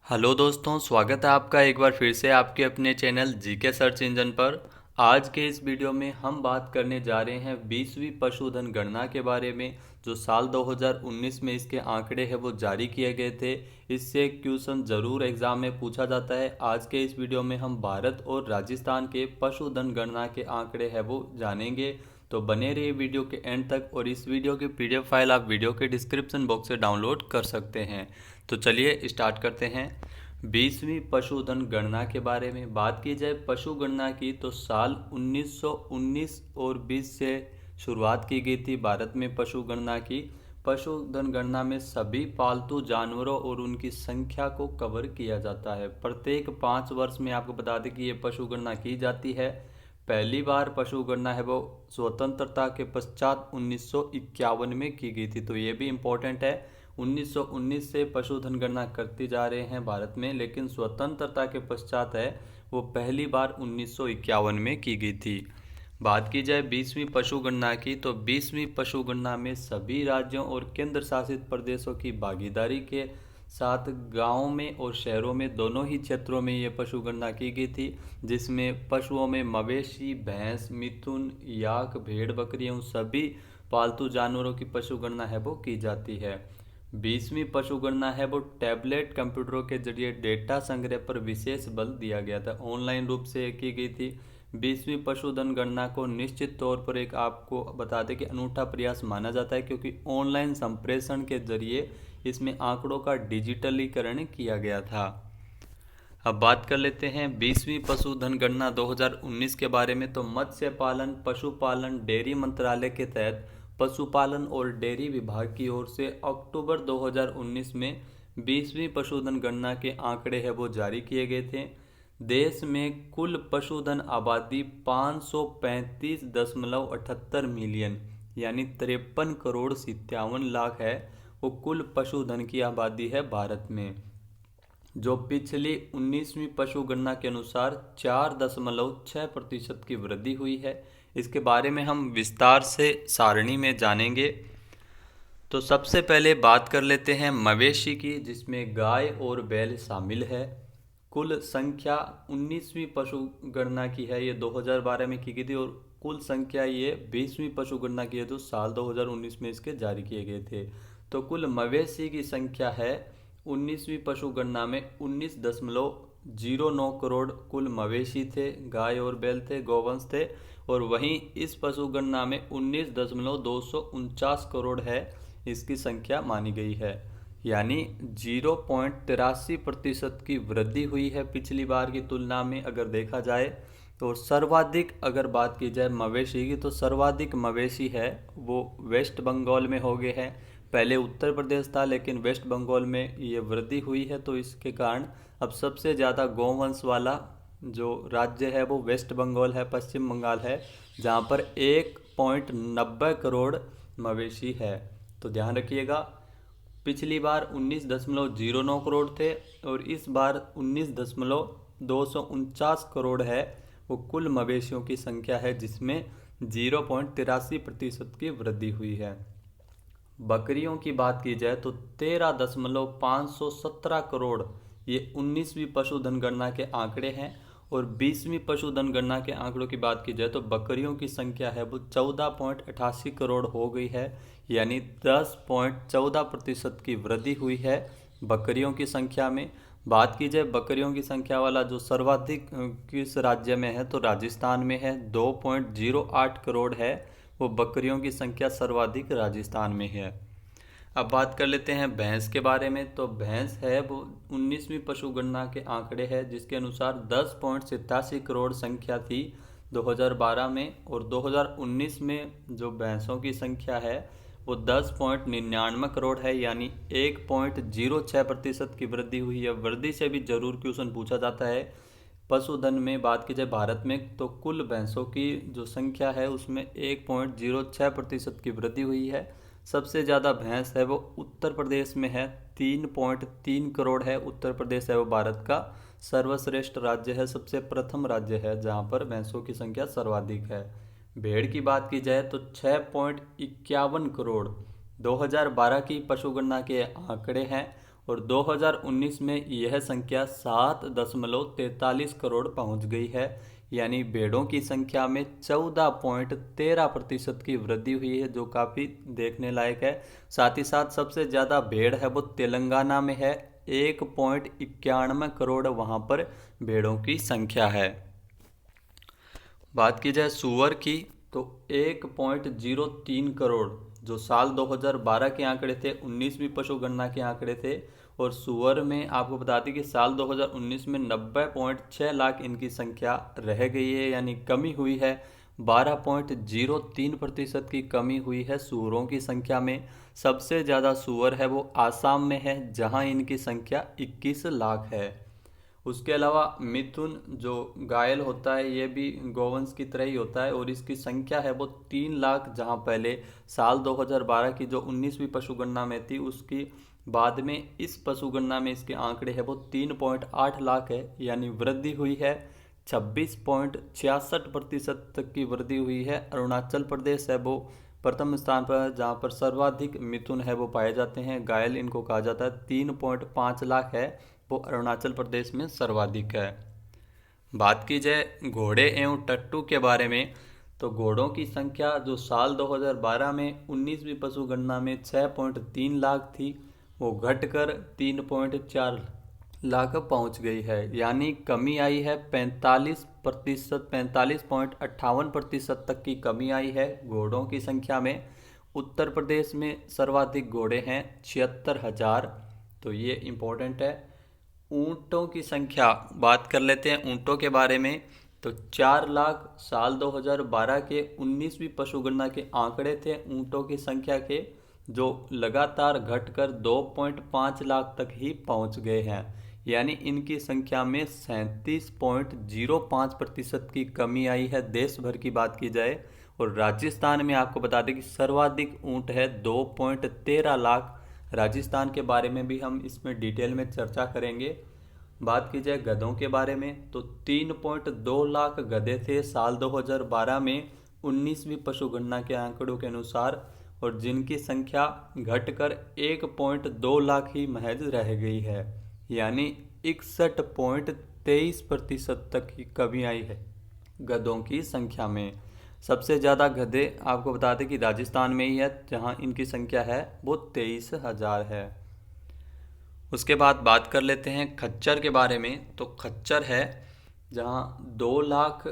Hello दोस्तों, स्वागत है आपका एक बार फिर से आपके अपने चैनल जीके सर्च इंजन पर। आज के इस वीडियो में हम बात करने जा रहे हैं 20वीं पशुधन गणना के बारे में। जो साल 2019 में इसके आंकड़े हैं वो जारी किए गए थे। इससे क्वेश्चन ज़रूर एग्जाम में पूछा जाता है। आज के इस वीडियो में हम भारत और राजस्थान के पशुधन गणना के आंकड़े हैं वो जानेंगे। तो बने रहिए वीडियो के एंड तक, और इस वीडियो की पीडीएफ फाइल आप वीडियो के डिस्क्रिप्शन बॉक्स से डाउनलोड कर सकते हैं। तो चलिए स्टार्ट करते हैं। 20वीं पशुधन गणना के बारे में बात की जाए पशु गणना की, तो साल 1919 और 20 से शुरुआत की गई थी भारत में पशु गणना की। पशुधन गणना में सभी पालतू जानवरों और उनकी संख्या को कवर किया जाता है। प्रत्येक 5 वर्ष में आपको बता दें कि ये पशु गणना की जाती है। पहली बार पशु गणना है वो स्वतंत्रता के पश्चात 1951 में की गई थी, तो ये भी इम्पोर्टेंट है। 1919 से पशुधन गणना करती जा रहे हैं भारत में, लेकिन स्वतंत्रता के पश्चात है वो पहली बार 1951 में की गई थी। बात की जाए 20वीं पशु गणना की, तो 20वीं पशु गणना में सभी राज्यों और केंद्र शासित प्रदेशों की भागीदारी के साथ गांवों में और शहरों में दोनों ही क्षेत्रों में ये पशु गणना की गई थी, जिसमें पशुओं में मवेशी, भैंस, मिथुन, याक, भेड़, बकरियां सभी पालतू जानवरों की पशु गणना है वो की जाती है। 20वीं पशु गणना है वो टैबलेट कंप्यूटरों के जरिए डेटा संग्रह पर विशेष बल दिया गया था, ऑनलाइन रूप से की गई थी। 20वीं पशुधन गणना को निश्चित तौर पर एक आपको बता दें कि अनूठा प्रयास माना जाता है, क्योंकि ऑनलाइन संप्रेषण के जरिए इसमें आंकड़ों का डिजिटलीकरण किया गया था। अब बात कर लेते हैं 20वीं पशुधन गणना 2019 के बारे में। तो मत्स्य पालन, पशुपालन, डेयरी मंत्रालय के तहत पशुपालन और डेयरी विभाग की ओर से अक्टूबर 2019 में 20वीं पशुधन गणना के आंकड़े हैं वो जारी किए गए थे। देश में कुल पशुधन आबादी 535.78 मिलियन यानी 53 करोड़ 57 लाख है। वो कुल पशुधन की आबादी है भारत में, जो पिछली 19वीं पशु गणना के अनुसार 4.6% की वृद्धि हुई है। इसके बारे में हम विस्तार से सारणी में जानेंगे। तो सबसे पहले बात कर लेते हैं मवेशी की, जिसमें गाय और बैल शामिल है। कुल संख्या 19वीं पशु गणना की है, ये 2012 में की गई थी, और कुल संख्या ये 20वीं पशु गणना की है तो साल 2019 में इसके जारी किए गए थे। तो कुल मवेशी की संख्या है 19वीं पशु गणना में 19.09 करोड़ कुल मवेशी थे, गाय और बैल थे, गौवंश थे। और वहीं इस पशु गणना में 19.249 करोड़ है इसकी संख्या मानी गई है, यानी 0.83% की वृद्धि हुई है पिछली बार की तुलना में अगर देखा जाए। तो सर्वाधिक अगर बात की जाए मवेशी की, तो सर्वाधिक मवेशी है वो वेस्ट बंगाल में हो गए हैं। पहले उत्तर प्रदेश था, लेकिन वेस्ट बंगाल में ये वृद्धि हुई है, तो इसके कारण अब सबसे ज़्यादा गौवंश वाला जो राज्य है वो वेस्ट बंगाल है, पश्चिम बंगाल है, जहाँ पर 1.90 करोड़ मवेशी है। तो ध्यान रखिएगा, पिछली बार 19.09 करोड़ थे और इस बार 19.249 करोड़ है वो कुल मवेशियों की संख्या है, जिसमें 0.83% की वृद्धि हुई है। बकरियों की बात की जाए तो 13.517 करोड़ ये 19वीं पशुधन गणना के आंकड़े हैं। और 20वीं पशुधन गणना के आंकड़ों की बात की जाए तो बकरियों की संख्या है वो 14.88 करोड़ हो गई है, यानी 10.14% की वृद्धि हुई है बकरियों की संख्या में। बात की जाए बकरियों की संख्या वाला जो सर्वाधिक किस राज्य में है, तो राजस्थान में है, 2.08 करोड़ है वो बकरियों की संख्या सर्वाधिक राजस्थान में है। अब बात कर लेते हैं भैंस के बारे में। तो भैंस है वो 19वीं पशु गणना के आंकड़े हैं, जिसके अनुसार 10.87 करोड़ संख्या थी 2012 में, और 2019 में जो भैंसों की संख्या है वो 10.99 करोड़ है, यानी 1.06% की वृद्धि हुई है। वृद्धि से भी जरूर क्वेश्चन पूछा जाता है। पशुधन में बात की जाए भारत में, तो कुल भैंसों की जो संख्या है उसमें 1.06% की वृद्धि हुई है। सबसे ज़्यादा भैंस है वो उत्तर प्रदेश में है, 3.3 करोड़ है। उत्तर प्रदेश है वो भारत का सर्वश्रेष्ठ राज्य है, सबसे प्रथम राज्य है जहाँ पर भैंसों की संख्या सर्वाधिक है। भेड़ की बात की जाए तो 6.51 करोड़ 2012 की पशुगणना के आंकड़े हैं, और 2019 में यह संख्या 7.43 करोड़ पहुंच गई है। यानी भेड़ों की संख्या में 14.13% की वृद्धि हुई है, जो काफ़ी देखने लायक है। साथ ही साथ सबसे ज़्यादा भेड़ है वो तेलंगाना में है, 1.91 करोड़ वहाँ पर भेड़ों की संख्या है। बात की जाए सूअर की तो 1.03 करोड़ जो साल 2012 के आंकड़े थे, 19वीं पशु गणना के आंकड़े थे। और सूअर में आपको बता दें कि साल 2019 में 90.6 लाख इनकी संख्या रह गई है, यानी कमी हुई है। 12.03% की कमी हुई है सूअरों की संख्या में। सबसे ज़्यादा सूअर है वो आसाम में है, जहां इनकी संख्या 21 लाख है। उसके अलावा मिथुन जो घायल होता है, ये भी गौवंश की तरह ही होता है और इसकी संख्या है वो 3 लाख, जहां पहले साल 2012 की जो 19वीं पशुगणना में थी उसकी बाद में इस पशुगणना में इसके आंकड़े है वो 3.8 लाख है, यानी वृद्धि हुई है। 26.66% तक की वृद्धि हुई है। अरुणाचल प्रदेश है वो प्रथम स्थान पर, जहाँ पर सर्वाधिक मिथुन है वो पाए जाते हैं, घायल इनको कहा जाता है। 3.5 लाख है वो अरुणाचल प्रदेश में सर्वाधिक है। बात की जाए घोड़े एवं टट्टू के बारे में तो घोड़ों की संख्या जो साल 2012 में 19वीं पशुगणना में 6.3 लाख थी, वो घटकर 3.4 लाख पहुंच गई है, यानी कमी आई है 45%, 45.58% तक की कमी आई है घोड़ों की संख्या में। उत्तर प्रदेश में सर्वाधिक घोड़े हैं 76,000, तो ये इम्पोर्टेंट है। ऊंटों की संख्या बात कर लेते हैं ऊंटों के बारे में तो 4 लाख साल 2012 के 19वीं पशुगणना के आंकड़े थे ऊंटों की संख्या के, जो लगातार घटकर 2.5 लाख तक ही पहुंच गए हैं, यानी इनकी संख्या में 37.05% की कमी आई है देश भर की बात की जाए। और राजस्थान में आपको बता दें कि सर्वाधिक ऊंट है 2.13 लाख। राजस्थान के बारे में भी हम इसमें डिटेल में चर्चा करेंगे। बात की जाए गधों के बारे में तो 3.2 लाख गधे थे साल 2012 में 19वीं पशुगणना के आंकड़ों के अनुसार, और जिनकी संख्या घटकर 1.2 लाख ही महज रह गई है, यानी 61.23% तक की कमी आई है गधों की संख्या में। सबसे ज़्यादा गधे आपको बता दें कि राजस्थान में ही है, जहां इनकी संख्या है वो 23,000 है। उसके बाद बात कर लेते हैं खच्चर के बारे में तो खच्चर है जहां 2 लाख,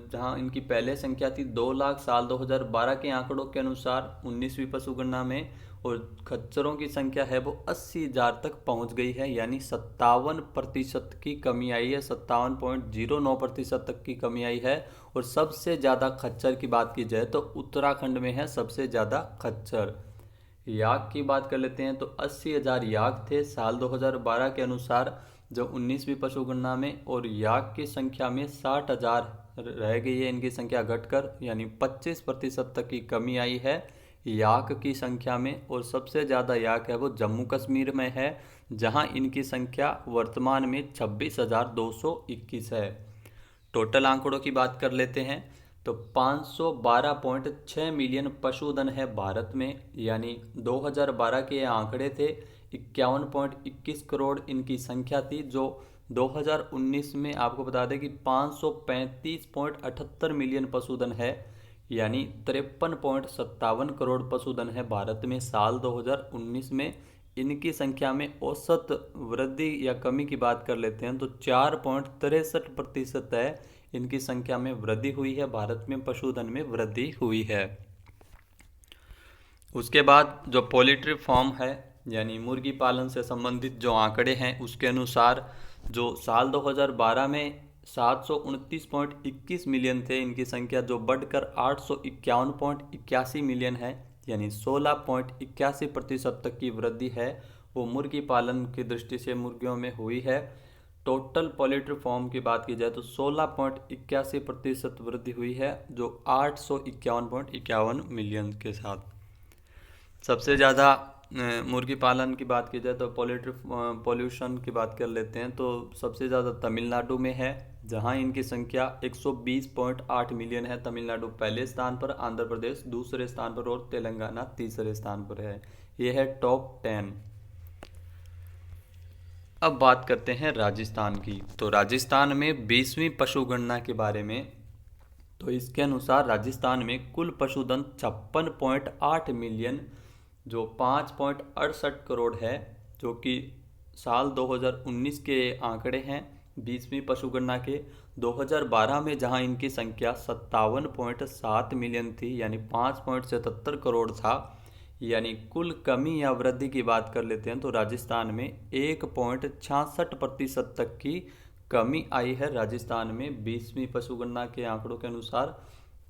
जहां इनकी पहले संख्या थी 2 लाख साल 2012 के आंकड़ों के अनुसार 19वीं पशुगणना में, और खच्चरों की संख्या है वो 80,000 तक पहुंच गई है, यानी 57% की कमी आई है, 57.09% तक की कमी आई है। और सबसे ज़्यादा खच्चर की बात की जाए तो उत्तराखंड में है सबसे ज़्यादा खच्चर। याक की बात कर लेते हैं तो 80,000 याक थे साल 2012 के अनुसार जो 19वीं पशुगणना में, और याक की संख्या में 60,000 रह गई है इनकी संख्या घटकर, यानी 25% तक की कमी आई है याक की संख्या में। और सबसे ज़्यादा याक है वो जम्मू कश्मीर में है, जहां इनकी संख्या वर्तमान में 26,221 है। टोटल आंकड़ों की बात कर लेते हैं तो 512.6 मिलियन पशुधन है भारत में, यानी 2012 के ये आंकड़े थे। 51.21 करोड़ इनकी संख्या थी, जो 2019 में आपको बता दें कि 535.78 मिलियन पशुधन है, यानी 53.57 करोड़ पशुधन है भारत में साल 2019 में। इनकी संख्या में औसत वृद्धि या कमी की बात कर लेते हैं तो 4.63% है इनकी संख्या में वृद्धि हुई है, भारत में पशुधन में वृद्धि हुई है। उसके बाद जो पोल्ट्री फार्म है यानी मुर्गी पालन से संबंधित जो आंकड़े हैं उसके अनुसार जो साल 2012 में 729.21 मिलियन थे इनकी संख्या, जो बढ़कर 851.81 मिलियन है, यानी 16.81% तक की वृद्धि है वो मुर्गी पालन की दृष्टि से मुर्गियों में हुई है। टोटल पोल्ट्री फार्म की बात की जाए तो 16.81% वृद्धि हुई है, जो 851.51 मिलियन के साथ। सबसे ज़्यादा मुर्गी पालन की बात की जाए तो पोल्ट्री पॉल्यूशन की बात कर लेते हैं तो सबसे ज़्यादा तमिलनाडु में है, जहां इनकी संख्या 120.8 मिलियन है। तमिलनाडु पहले स्थान पर, आंध्र प्रदेश दूसरे स्थान पर और तेलंगाना तीसरे स्थान पर है। ये है टॉप 10। अब बात करते हैं राजस्थान की। तो राजस्थान में 20वीं पशु गणना के बारे में। तो इसके अनुसार राजस्थान में कुल पशुधन 56.8 मिलियन, जो 5.68 करोड़ है, जो कि साल 2019 के आंकड़े हैं 20वीं पशु गणना के। 2012 में जहां इनकी संख्या 57.7 मिलियन थी, यानी 5.77 करोड़ था। यानी कुल कमी या वृद्धि की बात कर लेते हैं तो राजस्थान में 1.66% तक की कमी आई है राजस्थान में 20वीं पशु गणना के आंकड़ों के अनुसार।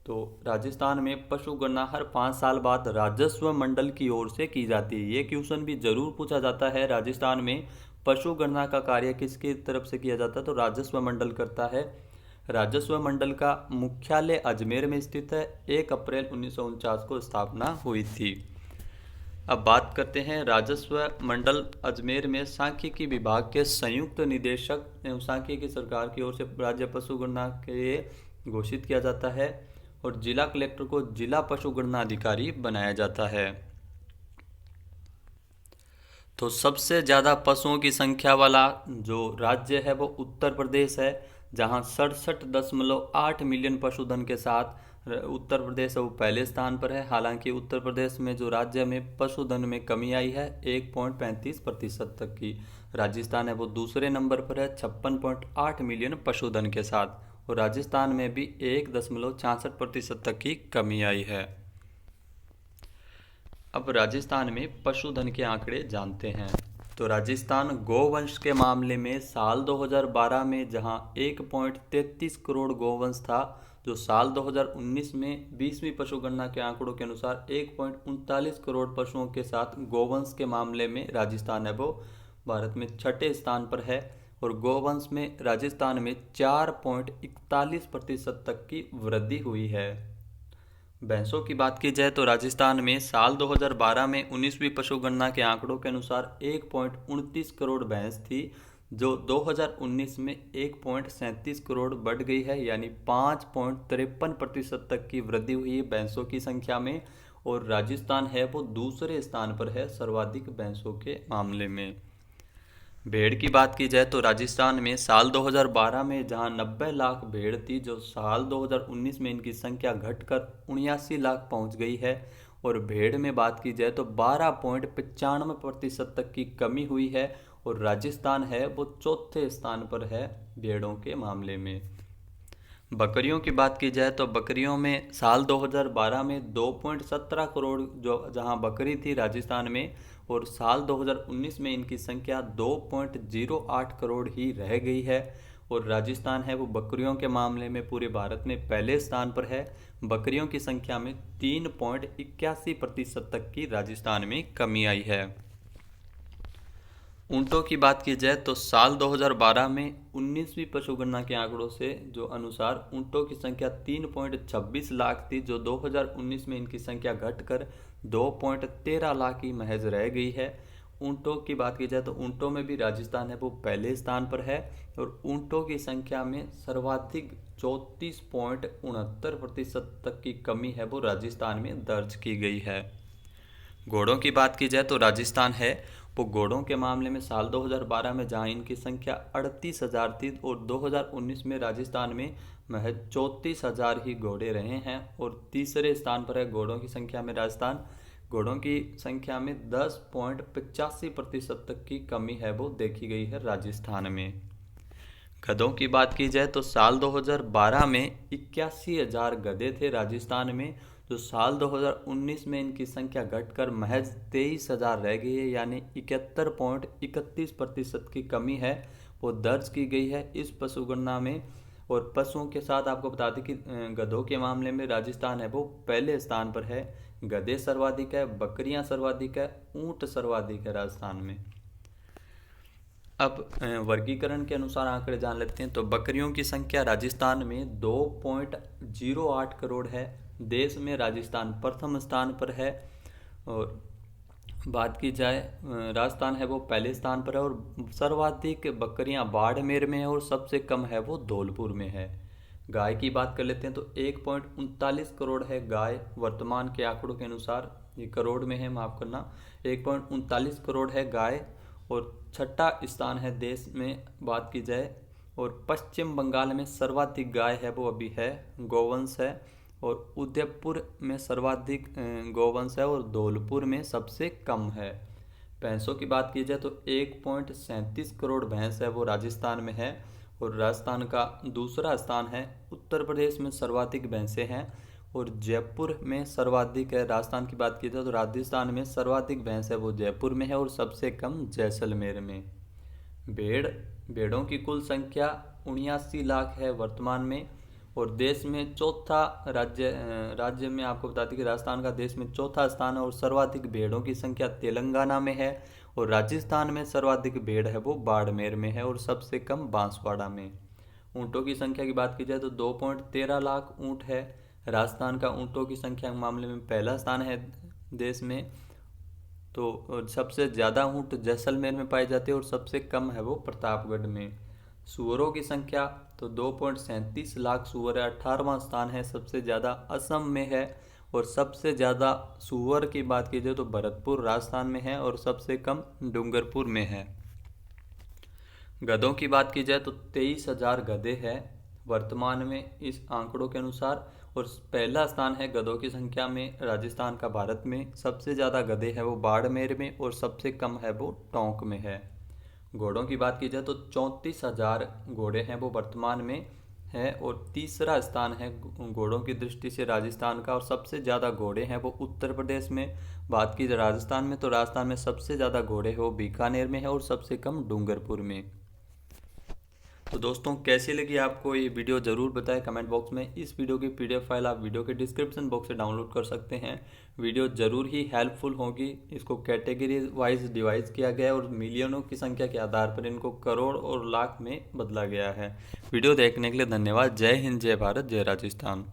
तो राजस्थान में पशु गणना हर 5 साल बाद राजस्व मंडल की ओर से की जाती है। ये क्वेश्चन भी जरूर पूछा जाता है, राजस्थान में पशु गणना का कार्य किसकी तरफ से किया जाता है, तो राजस्व मंडल करता है। राजस्व मंडल का मुख्यालय अजमेर में स्थित है। 1 अप्रैल 1949 को स्थापना हुई थी। अब बात करते हैं राजस्व मंडल अजमेर में सांख्यिकी विभाग के संयुक्त निदेशक एवं सांख्यिकी सरकार की ओर से राज्य पशु गणना के लिए घोषित किया जाता है और जिला कलेक्टर को जिला पशु गणना अधिकारी बनाया जाता है। तो सबसे ज़्यादा पशुओं की संख्या वाला जो राज्य है वो उत्तर प्रदेश है, जहां 67.8 मिलियन पशुधन के साथ उत्तर प्रदेश है वो पहले स्थान पर है। हालांकि उत्तर प्रदेश में जो राज्य में पशुधन में कमी आई है 1.35% तक की। राजस्थान है वो दूसरे नंबर पर है 56.8 मिलियन पशुधन के साथ, और राजस्थान में भी 1.66% तक की कमी आई है। अब राजस्थान में पशुधन के आंकड़े जानते हैं। तो राजस्थान गोवंश के मामले में साल 2012 में जहां 1.33 करोड़ गोवंश था, जो साल 2019 में 20वीं पशु गणना के आंकड़ों के अनुसार 1.39 करोड़ पशुओं के साथ गोवंश के मामले में राजस्थान है वो भारत में 6ठे स्थान पर है। और गोवंश में राजस्थान में 4.41% तक की वृद्धि हुई है। भैंसों की बात की जाए तो राजस्थान में साल 2012 में 19वीं पशु गणना के आंकड़ों के अनुसार 1.29 करोड़ भैंस थी, जो 2019 में 1.37 करोड़ बढ़ गई है, यानी 5.53% तक की वृद्धि हुई है भैंसों की संख्या में। और राजस्थान है वो दूसरे स्थान पर है सर्वाधिक भैंसों के मामले में। भेड़ की बात की जाए तो राजस्थान में साल 2012 में जहां 90 लाख भेड़ थी, जो साल 2019 में इनकी संख्या घटकर 79 लाख पहुंच गई है। और भेड़ में बात की जाए तो 12.95% तक की कमी हुई है, और राजस्थान है वो चौथे स्थान पर है भेड़ों के मामले में। बकरियों की बात की जाए तो बकरियों में साल 2012 में 2.17 करोड़ जो जहां बकरी थी राजस्थान में, और साल 2019 में इनकी संख्या 2.08 करोड़ ही रह गई है। और राजस्थान है वो बकरियों के मामले में पूरे भारत में पहले स्थान पर है। बकरियों की संख्या में 3.81% तक की राजस्थान में कमी आई है। ऊंटों की बात की जाए तो साल 2012 में 19वीं पशु गणना के आंकड़ों से जो अनुसार ऊंटों की संख्या 3.26 लाख थी, जो 2019 में इनकी संख्या घटकर 2.13 लाख ही महज रह गई है। ऊंटों की बात की जाए तो ऊंटों में भी राजस्थान है वो पहले स्थान पर है, और ऊंटों की संख्या में सर्वाधिक 34.69% तक की कमी है वो राजस्थान में दर्ज की गई है। घोड़ों की बात की जाए तो राजस्थान है वो घोड़ों के मामले में साल 2012 में जहां इनकी संख्या 38,000 थी, और 2019 में राजस्थान में महज 34,000 ही घोड़े रहे हैं, और तीसरे स्थान पर है घोड़ों की संख्या में राजस्थान। घोड़ों की संख्या में 10.85% तक की कमी है वो देखी गई है राजस्थान में। गधों की बात की जाए तो साल 2012 में 81,000 गधे थे राजस्थान में, जो साल 2019 में इनकी संख्या घटकर महज 23,000 रह गई है, यानी 71.31% की कमी है वो दर्ज की गई है इस पशु गणना में। और पशुओं के साथ आपको बता दें कि गधों के मामले में राजस्थान है वो पहले स्थान पर है। गधे सर्वाधिक है, बकरियां सर्वाधिक है, ऊंट सर्वाधिक है राजस्थान में। अब वर्गीकरण के अनुसार आंकड़े जान लेते हैं। तो बकरियों की संख्या राजस्थान में 2.08 करोड़ है। देश में राजस्थान प्रथम स्थान पर है। और बात की जाए राजस्थान है वो पहले स्थान पर है, और सर्वाधिक बकरियां बाड़मेर में है और सबसे कम है वो धौलपुर में है। गाय की बात कर लेते हैं तो 1.39 करोड़ है गाय वर्तमान के आंकड़ों के अनुसार, ये करोड़ में है माफ करना, 1.39 करोड़ है गाय। और छठा स्थान है देश में बात की जाए। और पश्चिम बंगाल में सर्वाधिक गाय है वो अभी है, गोवंश है। और उदयपुर में सर्वाधिक गोवंश है और धौलपुर में सबसे कम है। भैंसों की बात की जाए तो 1.37 करोड़ भैंस है वो राजस्थान में है। और राजस्थान का दूसरा स्थान है। उत्तर प्रदेश में सर्वाधिक भैंसें हैं और जयपुर में सर्वाधिक है। राजस्थान की बात की जाए तो राजस्थान में सर्वाधिक भैंस है वो जयपुर में है और सबसे कम जैसलमेर में। भेड़ों की कुल संख्या 79 लाख है वर्तमान में। और देश में चौथा राज्य में आपको बता दें कि राजस्थान का देश में चौथा स्थान है और सर्वाधिक भेड़ों की संख्या तेलंगाना में है। और राजस्थान में सर्वाधिक भेड़ है वो बाड़मेर में है और सबसे कम बांसवाड़ा में। ऊँटों की संख्या की बात की जाए तो 2.13 लाख ऊँट है। राजस्थान का ऊँटों की संख्या के मामले में पहला स्थान है देश में। तो सबसे ज़्यादा ऊँट जैसलमेर में पाए जाते हैं और सबसे कम है वो प्रतापगढ़ में। सूअरों की संख्या तो 2.37 लाख सूअर है, 18वां स्थान है। सबसे ज़्यादा असम में है और सबसे ज़्यादा सूअर की बात की जाए तो भरतपुर राजस्थान में है और सबसे कम डूंगरपुर में है। गधों की बात की जाए तो 23,000 गधे हैं वर्तमान में इस आंकड़ों के अनुसार। और पहला स्थान है गधों की संख्या में राजस्थान का भारत में। सबसे ज़्यादा गधे हैं वो बाड़मेर में और सबसे कम है वो टोंक में है। घोड़ों की बात की जाए तो 34,000 घोड़े हैं वो वर्तमान में है और तीसरा स्थान है घोड़ों की दृष्टि से राजस्थान का। और सबसे ज़्यादा घोड़े हैं वो उत्तर प्रदेश में। बात की जाए राजस्थान में तो राजस्थान में सबसे ज़्यादा घोड़े हैं वो बीकानेर में है और सबसे कम डूंगरपुर में। तो दोस्तों कैसी लगी आपको ये वीडियो ज़रूर बताएं कमेंट बॉक्स में। इस वीडियो की पीडीएफ फाइल आप वीडियो के डिस्क्रिप्शन बॉक्स से डाउनलोड कर सकते हैं। वीडियो ज़रूर ही हेल्पफुल होगी। इसको कैटेगरी वाइज डिवाइड किया गया है और मिलियनों की संख्या के आधार पर इनको करोड़ और लाख में बदला गया है। वीडियो देखने के लिए धन्यवाद। जय हिंद, जय भारत, जय राजस्थान।